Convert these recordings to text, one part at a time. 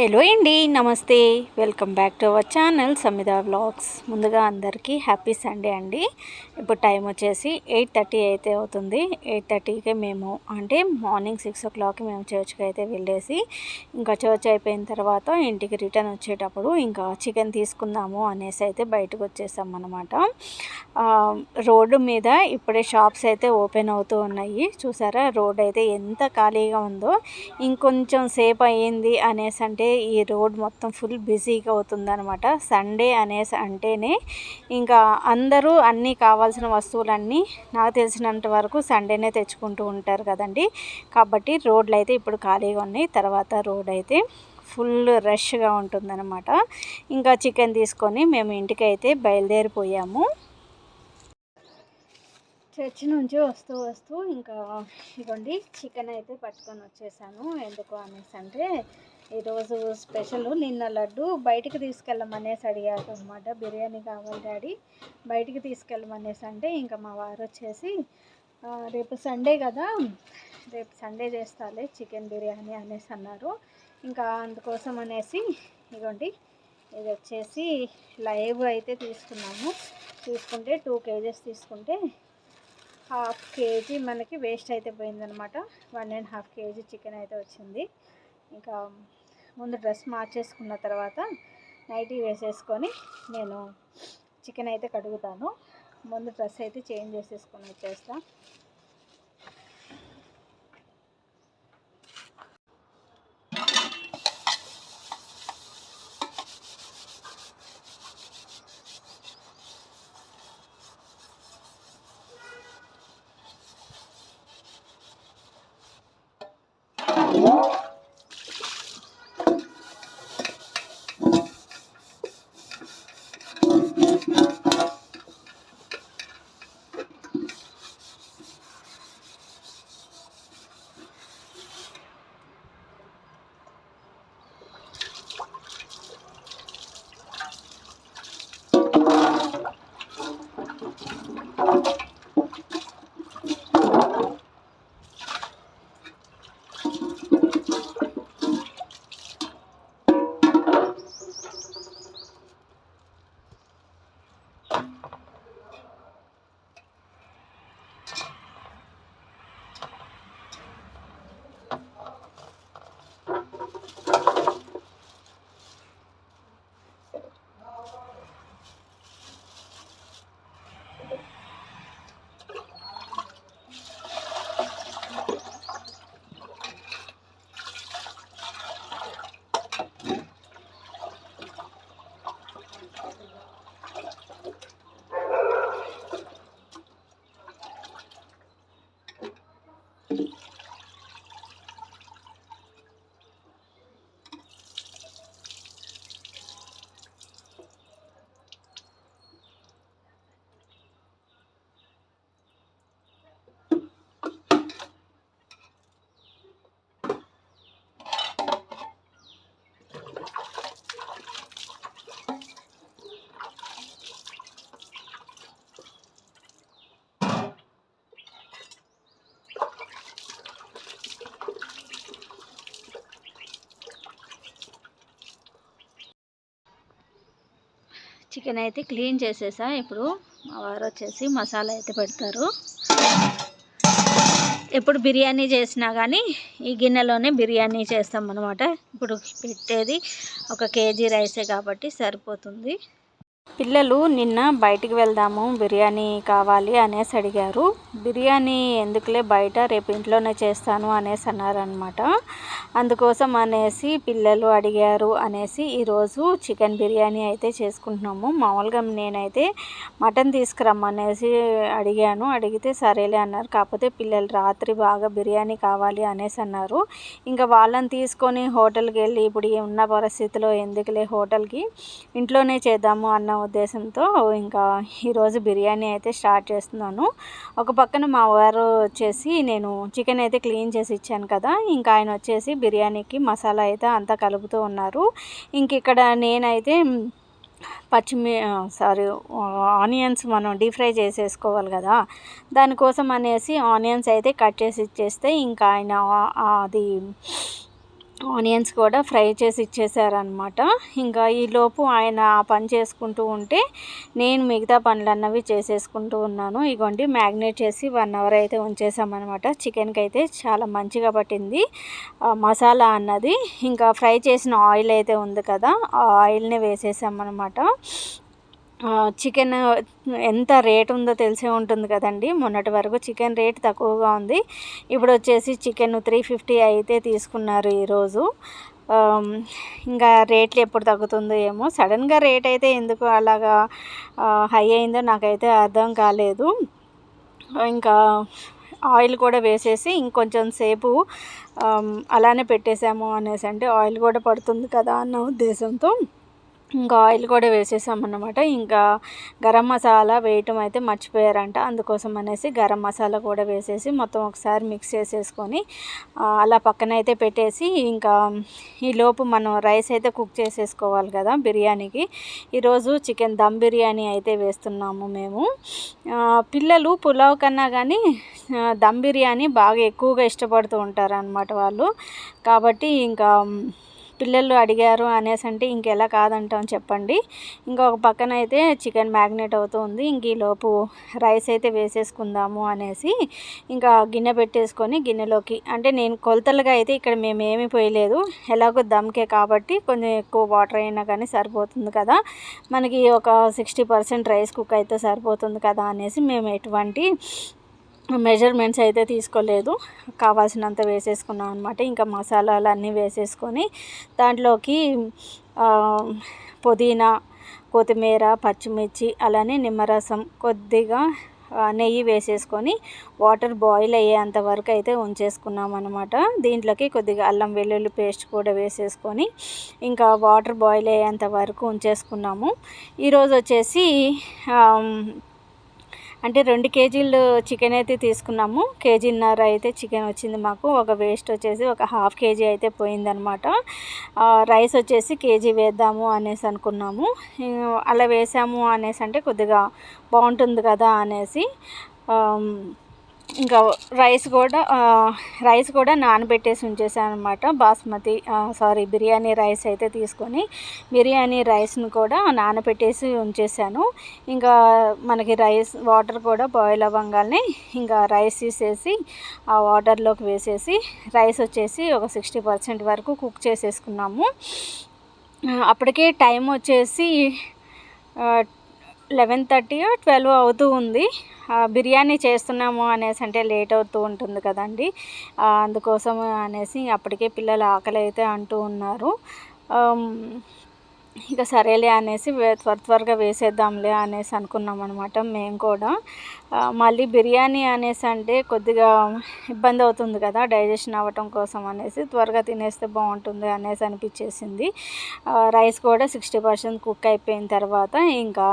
Hello అండి, నమస్తే. Welcome back to our channel Samitha vlogs. ముందుగా అందరికీ హ్యాపీ సండే అండి. ఇప్పుడు టైం వచ్చేసి 8:30 అయితే అవుతుంది. 8:30కి మేము అంటే మార్నింగ్ 6 o'clock మేము చర్చ్కి అయితే వెళ్ళేసి ఇంకా చర్చ్ అయిపోయిన తర్వాత ఇంటికి రిటర్న్ వచ్చేటప్పుడు ఇంకా చికెన్ తీసుకుందాము అనేసి అయితే బయటకు వచ్చేసాం అనమాట. రోడ్డు మీద ఇప్పుడే షాప్స్ అయితే ఓపెన్ అవుతూ ఉన్నాయి. చూసారా రోడ్ అయితే ఎంత ఖాళీగా ఉందో. ఇంకొంచెం సేపు అయ్యింది అనేసి అంటే ఈ రోడ్ మొత్తం ఫుల్ బిజీగా అవుతుందన్నమాట. సండే అనేసి అంటేనే ఇంకా అందరూ అన్నీ కావాల్సిన వస్తువులన్నీ నాకు తెలిసినంత వరకు సండేనే తెచ్చుకుంటూ ఉంటారు కదండి. కాబట్టి రోడ్లు అయితే ఇప్పుడు ఖాళీగా ఉన్నాయి. తర్వాత రోడ్ అయితే ఫుల్ రష్గా ఉంటుందన్నమాట. ఇంకా చికెన్ తీసుకొని మేము ఇంటికి అయితే బయలుదేరిపోయాము. చర్చి నుంచి వస్తూ ఇంకా ఇదిగోండి చికెన్ అయితే పట్టుకొని వచ్చేసాను. ఎందుకు అనేసి అంటే ఈరోజు స్పెషల్. నిన్న లడ్డు బయటికి తీసుకెళ్ళమనేసి అడిగారు అనమాట. బిర్యానీ కావాలి డాడీ బయటికి తీసుకెళ్ళమనేసి అంటే ఇంకా మా వారు వచ్చేసి రేపు సండే కదా, రేపు సండే చేస్తాలే చికెన్ బిర్యానీ అనేసి అన్నారు. ఇంకా అందుకోసం అనేసి ఇదిగోండి ఇది వచ్చేసి లైవ్ అయితే తీసుకున్నాము. తీసుకుంటే 2 kgs తీసుకుంటే 1/2 kg మనకి వేస్ట్ అయితే పోయిందనమాట. 1.5 kg చికెన్ అయితే వచ్చింది. ఇంకా ముందు డ్రెస్ మార్చేసుకున్న తర్వాత నైటీ వేసేసుకొని నేను చికెన్ అయితే కడుగుతాను. ముందు డ్రెస్ అయితే చేంజ్ చేసేసుకొని వచ్చేస్తాను. చికెన్ అయితే క్లీన్ చేసేసా. ఇప్పుడు మా వారు వచ్చేసి మసాలా అయితే పెడతారు. ఎప్పుడు బిర్యానీ చేసినా కానీ ఈ గిన్నెలోనే బిర్యానీ చేస్తాం అన్నమాట. ఇప్పుడు పెట్టేది 1 kg రైసే కాబట్టి సరిపోతుంది. పిల్లలు నిన్న బయటికి వెళ్దాము బిర్యానీ కావాలి అనేసి అడిగారు. బిర్యానీ ఎందుకులే బయట, రేపు ఇంట్లోనే చేస్తాను అనేసి అన్నారనమాట. అందుకోసం అనేసి పిల్లలు అడిగారు అనేసి ఈరోజు చికెన్ బిర్యానీ అయితే చేసుకుంటున్నాము. మామూలుగా నేనైతే మటన్ తీసుకురమ్మనేసి అడిగాను. అడిగితే సరేలే అన్నారు. కాకపోతే పిల్లలు రాత్రి బాగా బిర్యానీ కావాలి అనేసి అన్నారు. ఇంకా వాళ్ళని తీసుకొని హోటల్కి వెళ్ళి ఇప్పుడు ఉన్న పరిస్థితిలో ఎందుకులే హోటల్కి, ఇంట్లోనే చేద్దాము అన్న ఉద్దేశంతో ఇంకా ఈరోజు బిర్యానీ అయితే స్టార్ట్ చేస్తున్నాను. ఒక పక్కన మా వారు వచ్చేసి నేను చికెన్ అయితే క్లీన్ చేసి ఇచ్చాను కదా, ఇంకా ఆయన వచ్చేసి బిర్యానీకి మసాలా అయితే అంతా కలుపుతూ ఉన్నారు. ఇంక ఇక్కడ నేనైతే ఆనియన్స్ మనం డీప్ ఫ్రై చేసేసుకోవాలి కదా, దానికోసం అనేసి ఆనియన్స్ అయితే కట్ చేసి ఇచ్చేస్తే ఇంకా ఆయన అది ఆనియన్స్ కూడా ఫ్రై చేసి ఇచ్చేసారనమాట. ఇంకా ఈలోపు ఆయన పని చేసుకుంటూ ఉంటే నేను మిగతా పనులన్నవి చేసేసుకుంటూ ఉన్నాను. ఇగోండి మ్యాగ్నేట్ చేసి 1 అవర్ అయితే ఉంచేసామన్నమాట. చికెన్కి అయితే చాలా మంచిగా పట్టింది మసాలా అన్నది. ఇంకా ఫ్రై చేసిన ఆయిల్ అయితే ఉంది కదా, ఆ ఆయిల్ని వేసేసామన్నమాట. చికెన్ ఎంత రేట్ ఉందో తెలిసే ఉంటుంది కదండి. మొన్నటి వరకు చికెన్ రేట్ తక్కువగా ఉంది. ఇప్పుడు వచ్చేసి చికెన్ 350 అయితే తీసుకున్నారు ఈరోజు. ఇంకా రేట్లు ఎప్పుడు తగ్గుతుందో ఏమో. సడన్గా రేట్ అయితే ఎందుకు అలాగా హై అయిందో నాకైతే అర్థం కాలేదు. ఇంకా ఆయిల్ కూడా వేసేసి ఇంకొంచెం సేపు అలానే పెట్టేసాము అనేసి, అంటే ఆయిల్ కూడా పడుతుంది కదా అన్న ఉద్దేశంతో ఇంకా ఆయిల్ కూడా వేసేసామన్నమాట. ఇంకా గరం మసాలా వేయటం అయితే మర్చిపోయారంట, అందుకోసం అనేసి గరం మసాలా కూడా వేసేసి మొత్తం ఒకసారి మిక్స్ చేసేసుకొని అలా పక్కన అయితే పెట్టేసి, ఇంకా ఈలోపు మనం రైస్ అయితే కుక్ చేసేసుకోవాలి కదా బిర్యానీకి. ఈరోజు చికెన్ దమ్ బిర్యానీ అయితే వేస్తున్నాము మేము. పిల్లలు పులావ్ కన్నా కానీ దమ్ బిర్యానీ బాగా ఎక్కువగా ఇష్టపడుతూ ఉంటారు అన్నమాట వాళ్ళు. కాబట్టి ఇంకా పిల్లలు అడిగారు అనేసి అంటే ఇంకెలా కాదంటాం చెప్పండి. ఇంకొక పక్కన అయితే చికెన్ మ్యాగ్నేట్ అవుతుంది. ఇంక ఈలోపు రైస్ అయితే వేసేసుకుందాము అనేసి ఇంకా గిన్నె పెట్టేసుకొని గిన్నెలోకి, అంటే నేను కొలతలుగా అయితే ఇక్కడ మేము ఏమీ పోయలేదు, ఎలాగో దమ్కే కాబట్టి కొంచెం ఎక్కువ వాటర్ అయినా కానీ సరిపోతుంది కదా, మనకి ఒక 60% రైస్ కుక్ అయితే సరిపోతుంది కదా అనేసి మేము ఎటువంటి మెజర్మెంట్స్ అయితే తీసుకోలేదు, కావాల్సినంత వేసేసుకున్నాం అనమాట. ఇంకా మసాలాలు అన్నీ వేసేసుకొని దాంట్లోకి పుదీనా, కొత్తిమీర, పచ్చిమిర్చి, అలానే నిమ్మరసం, కొద్దిగా నెయ్యి వేసేసుకొని వాటర్ బాయిల్ అయ్యేంత వరకు అయితే ఉంచేసుకున్నాం అనమాట. దీంట్లోకి కొద్దిగా అల్లం వెల్లుల్లి పేస్ట్ కూడా వేసేసుకొని ఇంకా వాటర్ బాయిల్ అయ్యేంత వరకు ఉంచేసుకున్నాము. ఈరోజు వచ్చేసి అంటే 2 కేజీలు చికెన్ అయితే తీసుకున్నాము. 1.5 కేజీ అయితే చికెన్ వచ్చింది మాకు. ఒక వేస్ట్ వచ్చేసి ఒక 1/2 కేజీ అయితే పోయిందనమాట. రైస్ వచ్చేసి కేజీ వేద్దాము అనేసి అనుకున్నాము. అలా వేసాము అనేసి అంటే కొద్దిగా బాగుంటుంది కదా అనేసి ఇంకా రైస్ కూడా నానబెట్టేసి ఉంచేసాను అనమాట. బిర్యానీ రైస్ అయితే తీసుకొని బిర్యానీ రైస్ను కూడా నానబెట్టేసి ఉంచేసాను. ఇంకా మనకి వాటర్ కూడా బాయిల్ అవ్వగానే ఇంకా రైస్ తీసేసి ఆ వాటర్లోకి వేసేసి రైస్ వచ్చేసి ఒక 60% వరకు కుక్ చేసేసుకున్నాము. అప్పటికే టైం వచ్చేసి 11:30 or 12 అవుతూ ఉంది. బిర్యానీ చేస్తున్నాము అనేసి అంటే లేట్ అవుతూ ఉంటుంది కదండి, అందుకోసం అనేసి అప్పటికే పిల్లలు ఆకలి అయితే అంటూ ఉన్నారు. ఇక సరేలే అనేసి త్వరగా వేసేద్దాంలే అనేసి అనుకున్నాం అనమాట మేము కూడా. మళ్ళీ బిర్యానీ అనేసి అంటే కొద్దిగా ఇబ్బంది అవుతుంది కదా డైజెషన్ అవ్వటం కోసం అనేసి త్వరగా తినేస్తే బాగుంటుంది అనేసి అనిపించేసింది. రైస్ కూడా 60% కుక్ అయిపోయిన తర్వాత ఇంకా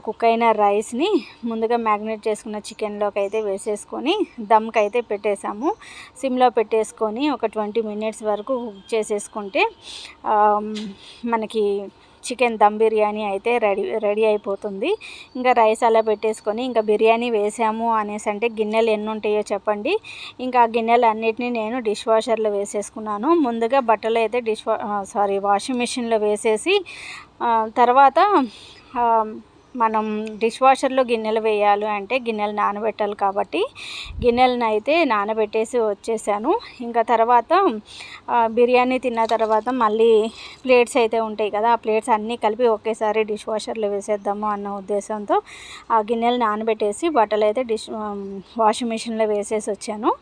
కుక్ అయిన రైస్ని ముందుగా మ్యాగ్నేట్ చేసుకున్న చికెన్లోకి అయితే వేసేసుకొని దమ్కి అయితే పెట్టేసాము. సిమ్లో పెట్టేసుకొని ఒక 20 minutes వరకు కుక్ చేసేసుకుంటే మనకి చికెన్ దమ్ బిర్యానీ అయితే రెడీ అయిపోతుంది. ఇంకా రైస్ అలా పెట్టేసుకొని ఇంకా బిర్యానీ వేసాము అనేసి అంటే గిన్నెలు ఎన్ని ఉంటాయో చెప్పండి. ఇంకా ఆ గిన్నెలు అన్నిటినీ నేను డిష్ వాషర్లో వేసేసుకున్నాను. ముందుగా బట్టలు అయితే వాషింగ్ మిషన్లో వేసేసి తర్వాత మనం డిష్ వాషర్లో గిన్నెలు వేయాలి అంటే గిన్నెలు నానబెట్టాలి కాబట్టి గిన్నెలను అయితే నానబెట్టేసి వచ్చేసాను. ఇంకా తర్వాత బిర్యానీ తిన్న తర్వాత మళ్ళీ ప్లేట్స్ అయితే ఉంటాయి కదా, ఆ ప్లేట్స్ అన్నీ కలిపి ఒకేసారి డిష్ వాషర్లో వేసేద్దాము అన్న ఉద్దేశంతో ఆ గిన్నెలు నానబెట్టేసి బట్టలు అయితే వాషింగ్ మిషన్లో వేసేసి వచ్చాను.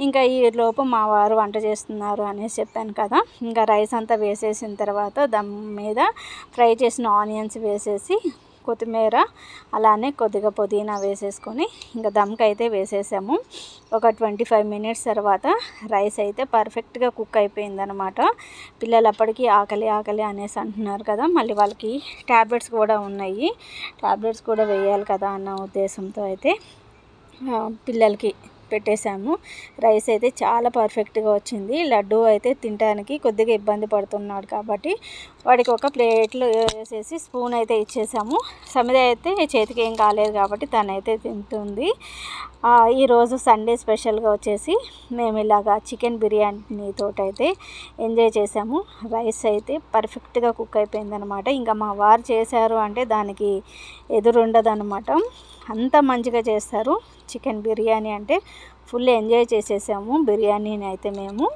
ఇంకా ఈ లోపు మా వారు వంట చేస్తున్నారు అనేసి చెప్పాను కదా, ఇంకా రైస్ అంతా వేసేసిన తర్వాత దమ్ మీద ఫ్రై చేసిన ఆనియన్స్ వేసేసి కొత్తిమీర అలానే కొద్దిగా పుదీనా వేసేసుకొని ఇంకా దమ్కి అయితే వేసేసాము. ఒక 25 minutes తర్వాత రైస్ అయితే పర్ఫెక్ట్గా కుక్ అయిపోయిందనమాట. పిల్లలు అప్పటికి ఆకలి అనేసి అంటున్నారు కదా, మళ్ళీ వాళ్ళకి ట్యాబ్లెట్స్ కూడా ఉన్నాయి, ట్యాబ్లెట్స్ కూడా వేయాలి కదా అన్న ఉద్దేశంతో అయితే పిల్లలకి పెట్టేశాము. రైస్ అయితే చాలా పర్ఫెక్ట్గా వచ్చింది. లడ్డు అయితే తినడానికి కొద్దిగా ఇబ్బంది పడుతున్నాడు కాబట్టి వాడికి ఒక ప్లేట్లో వేసేసి స్పూన్ అయితే ఇచ్చేసాము. సమిద అయితే చేతికి ఏం కాలేదు కాబట్టి తనైతే తింటుంది. ఈరోజు సండే స్పెషల్గా వచ్చేసి మేము ఇలాగా చికెన్ బిర్యానీతో అయితే ఎంజాయ్ చేసాము. రైస్ అయితే పర్ఫెక్ట్గా కుక్ అయిపోయిందనమాట. ఇంకా మా వారు చేశారు అంటే దానికి ఎదురుండదనమాట. అంత మంచిగా చేస్తారు చికెన్ బిర్యానీ అంటే. ఫుల్ ఎంజాయ్ చేసేసాము బిర్యానీని అయితే మేము.